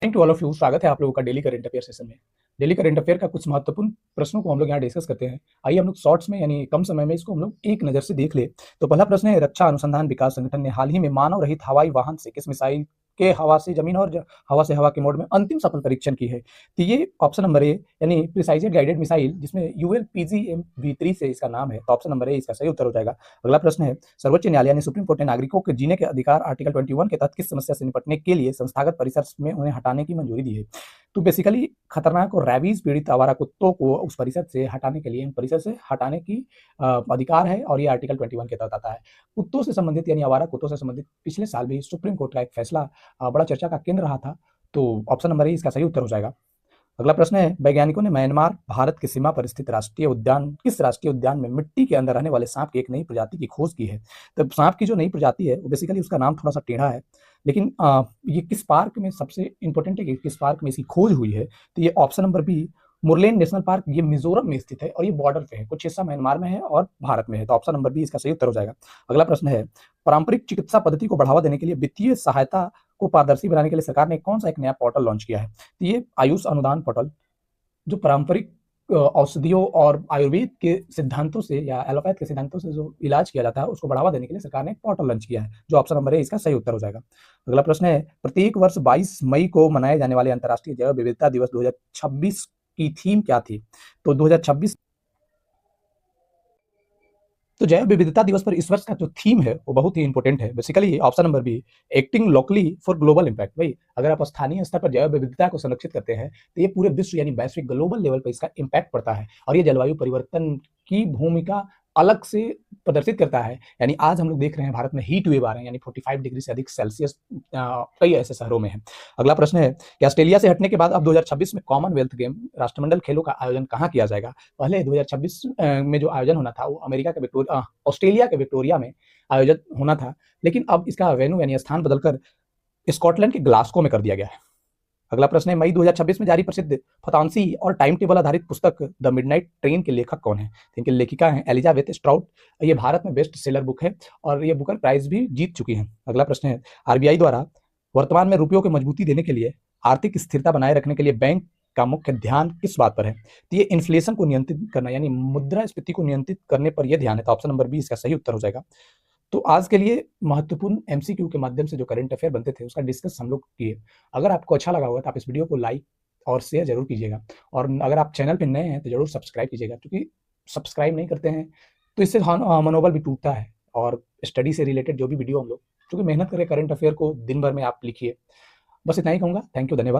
Thank you all of you. स्वागत है आप लोगों का डेली करंट अफेयर सेशन में। डेली करंट अफेयर का कुछ महत्वपूर्ण प्रश्नों को हम लोग यहाँ डिस्कस करते हैं। आइए हम लोग शॉर्ट्स में यानी कम समय में इसको हम लोग एक नजर से देख ले। तो पहला प्रश्न है, रक्षा अनुसंधान विकास संगठन ने हाल ही में मानव रहित हवाई वाहन से किस मिसाइल के हवा से जमीन और हवा से हवा के मोड में अंतिम सफल परीक्षण की है? तो ये ऑप्शन नंबर ए यानी प्रिसाइजेड गाइडेड मिसाइल, जिसमें ULPGM-V3 से इसका नाम है। तो ऑप्शन नंबर ए इसका सही उत्तर हो जाएगा। अगला प्रश्न है, सर्वोच्च न्यायालय ने सुप्रीम कोर्ट ने नागरिकों के जीने के अधिकार आर्टिकल 21 के तहत किस समस्या से निपटने के लिए संस्थागत परिसर में उन्हें हटाने की मंजूरी दी है? तो बेसिकली खतरनाक और रैबीज पीड़ित आवारा कुत्तों को उस परिसर से हटाने के लिए, इन परिसर से हटाने की अधिकार है और ये आर्टिकल 21 के तहत आता है। कुत्तों से संबंधित यानी आवारा कुत्तों से संबंधित पिछले साल भी सुप्रीम कोर्ट का एक फैसला बड़ा चर्चा का केंद्र रहा था। तो ऑप्शन नंबर ए इसका सही उत्तर हो जाएगा। अगला प्रश्न है, वैज्ञानिकों ने म्यांमार भारत की सीमा पर स्थित राष्ट्रीय उद्यान किस राष्ट्रीय उद्यान में मिट्टी के अंदर रहने वाले सांप की एक नई प्रजाति की खोज की है? तो सांप की जो नई प्रजाति है वो बेसिकली उसका नाम थोड़ा सा टेढ़ा है, लेकिन ये किस पार्क में सबसे इंपॉर्टेंट है कि किस पार्क में इसकी खोज हुई है? तो ये option number B Murlen national park, ये मिजोरम में स्थित है और ये बॉर्डर पे है, कुछ हिस्सा म्यांमार में है और भारत में है। तो ऑप्शन नंबर बी इसका सही उत्तर हो जाएगा। अगला प्रश्न है, पारंपरिक चिकित्सा पद्धति को बढ़ावा देने के लिए वित्तीय सहायता को पारदर्शी बनाने के लिए सरकार ने कौन सा एक नया पोर्टल लॉन्च किया है? तो ये आयुष अनुदान पोर्टल, जो पारंपरिक औषधियों और आयुर्वेद के सिद्धांतों से या एलोपैथ के सिद्धांतों से जो इलाज किया जाता है उसको बढ़ावा देने के लिए सरकार ने एक पोर्टल लॉन्च किया है, जो ऑप्शन नंबर है इसका सही उत्तर हो जाएगा। अगला प्रश्न है, प्रत्येक वर्ष 22 मई को मनाए जाने वाले अंतर्राष्ट्रीय जैव विविधता दिवस 2026 की थीम क्या थी? तो 2026 तो जैव विविधता दिवस पर इस वर्ष का जो थीम है वो बहुत ही इंपॉर्टेंट है। Basically option number be acting locally for global impact. भाई अगर आप स्थानीय स्तर पर जैव विविधता को संरक्षित करते हैं तो ये पूरे विश्व यानी वैश्विक ग्लोबल लेवल पर इसका इम्पैक्ट पड़ता है और ये जलवायु परिवर्तन की भूमिका अलग से प्रदर्शित करता है। यानी आज हम लोग देख रहे हैं भारत में हीट वेव आ रहे हैं, यानी 45 डिग्री से अधिक सेल्सियस कई ऐसे शहरों में है। अगला प्रश्न है कि ऑस्ट्रेलिया से हटने के बाद अब 2026 में कॉमनवेल्थ गेम राष्ट्रमंडल खेलों का आयोजन कहाँ किया जाएगा? पहले 2026 में जो आयोजन होना था वो अमेरिका के ऑस्ट्रेलिया के विक्टोरिया में आयोजित होना था, लेकिन अब इसका वेन्यू यानी स्थान बदलकर स्कॉटलैंड के ग्लासगो में कर दिया गया है। अगला प्रश्न है, मई 2026 में जारी प्रसिद्ध फतांसी और टाइम टेबल आधारित पुस्तक द मिडनाइट ट्रेन के लेखक कौन है? इनकी लेखिका हैं एलिजाबेथ स्ट्राउट। ये भारत में बेस्ट सेलर बुक है और ये बुकर प्राइज भी जीत चुकी हैं। अगला प्रश्न है, आरबीआई द्वारा वर्तमान में रुपयों को मजबूती देने के लिए आर्थिक स्थिरता बनाए रखने के लिए बैंक का मुख्य ध्यान किस बात पर है? तो ये इन्फ्लेशन को नियंत्रित करना यानी मुद्रास्फीति को नियंत्रित करने पर यह ध्यान है। तो ऑप्शन नंबर बी इसका सही उत्तर हो जाएगा। तो आज के लिए महत्वपूर्ण एमसीक्यू के माध्यम से जो करंट अफेयर बनते थे उसका डिस्कस हम लोग किए। अगर आपको अच्छा लगा होगा तो आप इस वीडियो को लाइक और शेयर जरूर कीजिएगा, और अगर आप चैनल पे नए हैं तो जरूर सब्सक्राइब कीजिएगा, क्योंकि सब्सक्राइब नहीं करते हैं तो इससे मनोबल भी टूटता है। और स्टडी से रिलेटेड जो भी वीडियो हम लोग, क्योंकि मेहनत करें करंट अफेयर को दिन भर में आप लिखिए। बस इतना ही कहूँगा। थैंक यू, धन्यवाद।